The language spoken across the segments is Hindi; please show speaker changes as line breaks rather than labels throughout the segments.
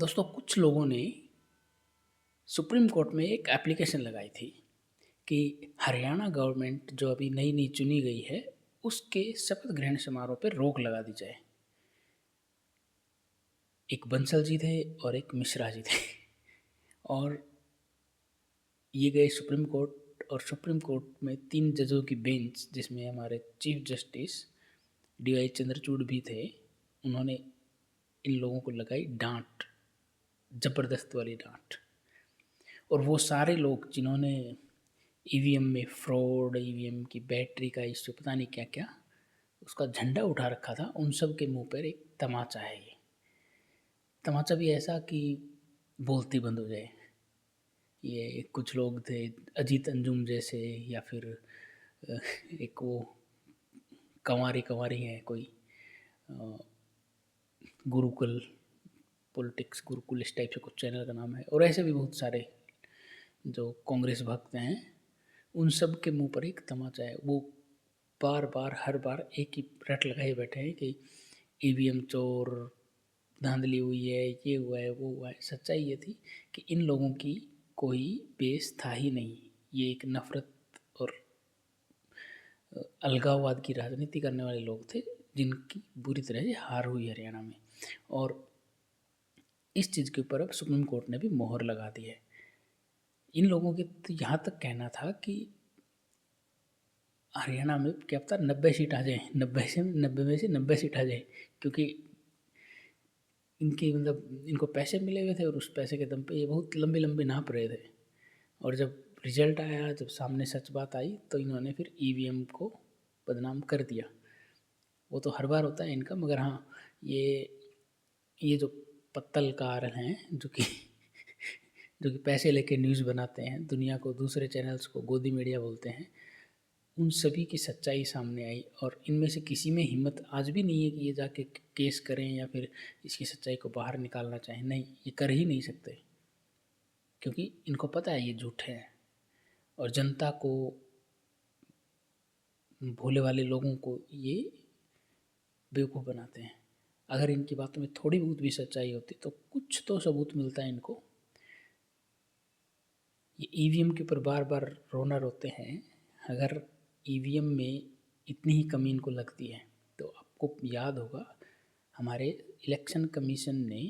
दोस्तों, कुछ लोगों ने सुप्रीम कोर्ट में एक एप्लीकेशन लगाई थी कि हरियाणा गवर्नमेंट जो अभी नई नई चुनी गई है उसके शपथ ग्रहण समारोह पर रोक लगा दी जाए। एक बंसल जी थे और एक मिश्रा जी थे और ये गए सुप्रीम कोर्ट, और सुप्रीम कोर्ट में 3 जजों की बेंच, जिसमें हमारे chief justice D Y Chandrachud भी थे, उन्होंने इन लोगों को लगाई डांट, ज़बरदस्त वाली डांट। और वो सारे लोग जिन्होंने ईवीएम में फ्रॉड, ईवीएम की बैटरी का इश्यू, पता नहीं क्या क्या उसका झंडा उठा रखा था, उन सब के मुंह पर एक तमाचा है। ये तमाचा भी ऐसा कि बोलती बंद हो जाए। ये कुछ लोग थे अजीत अंजुम जैसे, या फिर एक वो कंवारी कंवारी है कोई, गुरुकुल पॉलिटिक्स, गुरुकुल इस टाइप से कुछ चैनल का नाम है, और ऐसे भी बहुत सारे जो कांग्रेस भक्त हैं, उन सब के मुंह पर एक तमाचा है। वो बार बार हर बार एक ही रट लगाए बैठे हैं कि ईवीएम चोर, धांधली हुई है, ये हुआ है, वो हुआ है। सच्चाई ये थी कि इन लोगों की कोई बेस था ही नहीं। ये एक नफरत और अलगाववाद की राजनीति करने वाले लोग थे, जिनकी बुरी तरह से हार हुई हरियाणा में। और इस चीज़ के ऊपर अब सुप्रीम कोर्ट ने भी मोहर लगा दी है। इन लोगों के तो यहाँ तक कहना था कि हरियाणा में क्या पता 90 सीट आ जाए, 90 में से 90 सीट आ जाए, क्योंकि इनकी मतलब इनको पैसे मिले हुए थे और उस पैसे के दम पे ये बहुत लंबी लंबी नाप रहे थे। और जब रिजल्ट आया, जब सामने सच बात आई, तो इन्होंने फिर ईवीएम को बदनाम कर दिया। वो तो हर बार होता है इनका, मगर हाँ, ये जो पत्तलकार हैं जो कि पैसे लेके न्यूज़ बनाते हैं, दुनिया को, दूसरे चैनल्स को गोदी मीडिया बोलते हैं, उन सभी की सच्चाई सामने आई। और इनमें से किसी में हिम्मत आज भी नहीं है कि ये जाके केस करें या फिर इसकी सच्चाई को बाहर निकालना चाहें। नहीं, ये कर ही नहीं सकते, क्योंकि इनको पता है ये झूठे हैं। और जनता को, भोले वाले लोगों को ये बेवकूफ़ बनाते हैं। अगर इनकी बातों में थोड़ी बहुत भी सच्चाई होती तो कुछ तो सबूत मिलता है इनको। ये ईवीएम के ऊपर बार बार रोना रोते हैं। अगर ईवीएम में इतनी ही कमी इनको लगती है तो आपको याद होगा, हमारे इलेक्शन कमीशन ने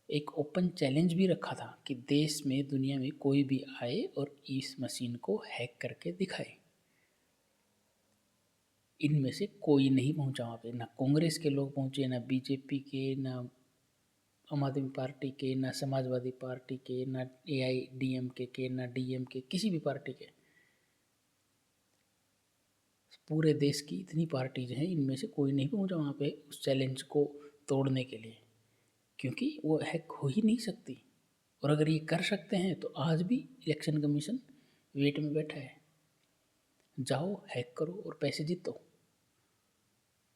एक ओपन चैलेंज भी रखा था कि देश में, दुनिया में कोई भी आए और इस मशीन को हैक करके दिखाए। इनमें से कोई नहीं पहुंचा वहाँ पे, ना कांग्रेस के लोग पहुंचे, ना बीजेपी के, ना आम आदमी पार्टी के, ना समाजवादी पार्टी के, ना एआईडीएमके के, ना डीएमके, किसी भी पार्टी के। पूरे देश की इतनी पार्टीज हैं, इनमें से कोई नहीं पहुंचा वहाँ पे उस चैलेंज को तोड़ने के लिए, क्योंकि वो हैक हो ही नहीं सकती। और अगर ये कर सकते हैं तो आज भी इलेक्शन कमीशन वेट में बैठा है, जाओ हैक करो और पैसे जीतो।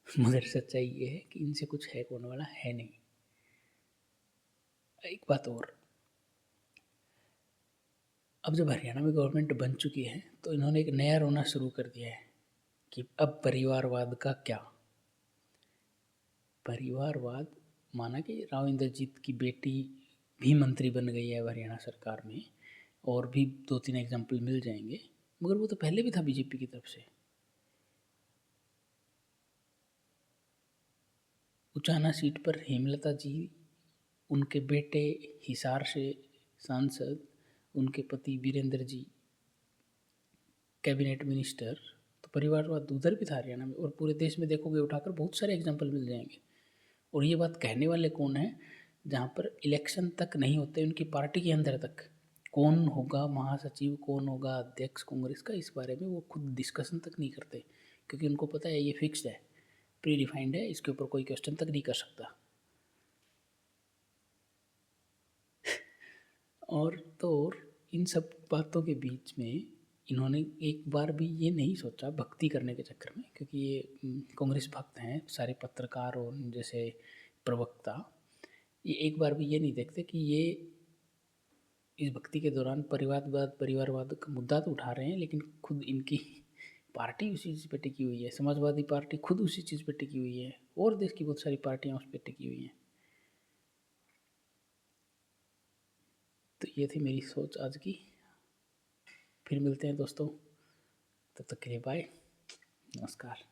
मगर सच्चाई ये है कि इनसे कुछ हैक होने वाला है नहीं। एक बात और, अब जब हरियाणा में गवर्नमेंट बन चुकी है तो इन्होंने एक नया रोना शुरू कर दिया है कि अब परिवारवाद का क्या। परिवारवाद, माना कि राव इंद्रजीत की बेटी भी मंत्री बन गई है हरियाणा सरकार में, और भी 2-3 एग्जाम्पल मिल जाएंगे, मगर वो तो पहले भी था बीजेपी की तरफ से। उचाना सीट पर हेमलता जी, उनके बेटे हिसार से सांसद, उनके पति वीरेंद्र जी कैबिनेट मिनिस्टर। तो परिवारवाद उधर भी था हरियाणा में, और पूरे देश में देखोगे उठाकर बहुत सारे एग्जाम्पल मिल जाएंगे। और ये बात कहने वाले कौन है, जहाँ पर इलेक्शन तक नहीं होते उनकी पार्टी के अंदर तक कौन होगा महासचिव, कौन होगा अध्यक्ष कांग्रेस का, इस बारे में वो खुद डिस्कशन तक नहीं करते, क्योंकि उनको पता है ये फिक्स्ड है, प्री डिफाइंड है, इसके ऊपर कोई क्वेश्चन तक नहीं कर सकता। और तो और इन सब बातों के बीच में इन्होंने एक बार भी ये नहीं सोचा, भक्ति करने के चक्कर में, क्योंकि ये कांग्रेस भक्त हैं सारे पत्रकार और जैसे प्रवक्ता, ये एक बार भी ये नहीं देखते कि ये इस भक्ति के दौरान परिवारवाद का मुद्दा तो उठा रहे हैं, लेकिन खुद इनकी पार्टी उसी चीज़ पे टिकी हुई है। समाजवादी पार्टी खुद उसी चीज़ पे टिकी हुई है, और देश की बहुत सारी पार्टियां उस पर टिकी हुई हैं। तो ये थी मेरी सोच आज की। फिर मिलते हैं दोस्तों, तब तक के लिए बाय, नमस्कार।